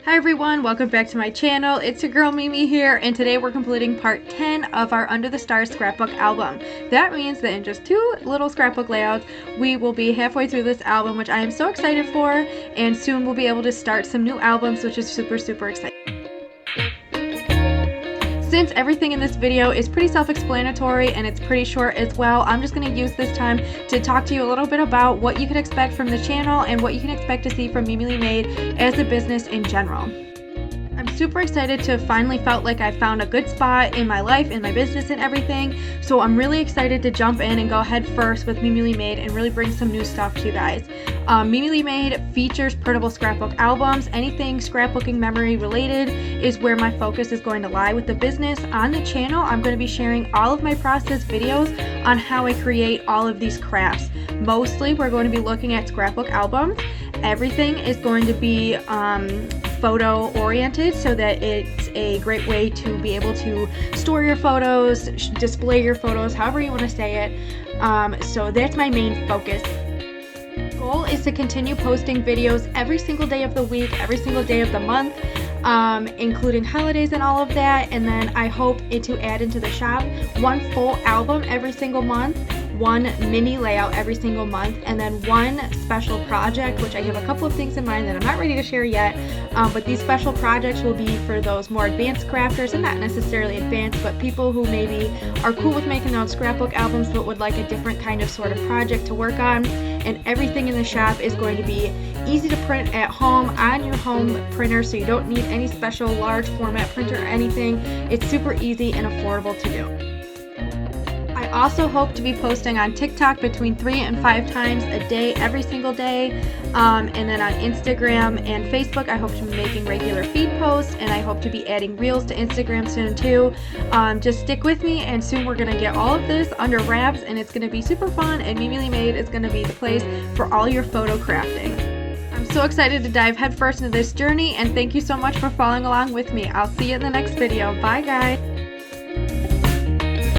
Hi everyone, welcome back to my channel. It's your girl Mimi here, and today we're completing part 10 of our Under the Stars scrapbook album. That means that in just 2 little scrapbook layouts, we will be halfway through this album, which I am so excited for, and soon we'll be able to start some new albums, which is super exciting. Since everything in this video is pretty self-explanatory and it's pretty short as well, I'm just going to use this time to talk to you a little bit about what you can expect from the channel and what you can expect to see from MimiLeeMade as a business in general. I'm super excited to have finally felt like I found a good spot in my life, in my business and everything, so I'm really excited to jump in and go head first with MimiLeeMade and really bring some new stuff to you guys. MimiLeeMade features printable scrapbook albums. Anything scrapbooking memory related is where my focus is going to lie with the business. On the channel, I'm going to be sharing all of my process videos on how I create all of these crafts. Mostly, we're going to be looking at scrapbook albums. Everything is going to be photo oriented so that it's a great way to be able to store your photos, display your photos, however you want to say it. So that's my main focus. Goal is to continue posting videos every single day of the week, every single day of the month, including holidays and all of that. And then I hope to add into the shop one full album every single month, one mini layout every single month, and then one special project, which I have a couple of things in mind that I'm not ready to share yet, but these special projects will be for those more advanced crafters, and not necessarily advanced, but people who maybe are cool with making their own scrapbook albums but would like a different kind of sort of project to work on. And everything in the shop is going to be easy to print at home on your home printer, so you don't need any special large format printer or anything. It's super easy and affordable to do. I also hope to be posting on TikTok between 3 and 5 times a day, every single day. And then on Instagram and Facebook, I hope to be making regular feed posts, and I hope to be adding reels to Instagram soon too. Just stick with me, and soon we're going to get all of this under wraps, and it's going to be super fun, and MimiLeeMade is going to be the place for all your photo crafting. I'm so excited to dive headfirst into this journey, and thank you so much for following along with me. I'll see you in the next video. Bye guys!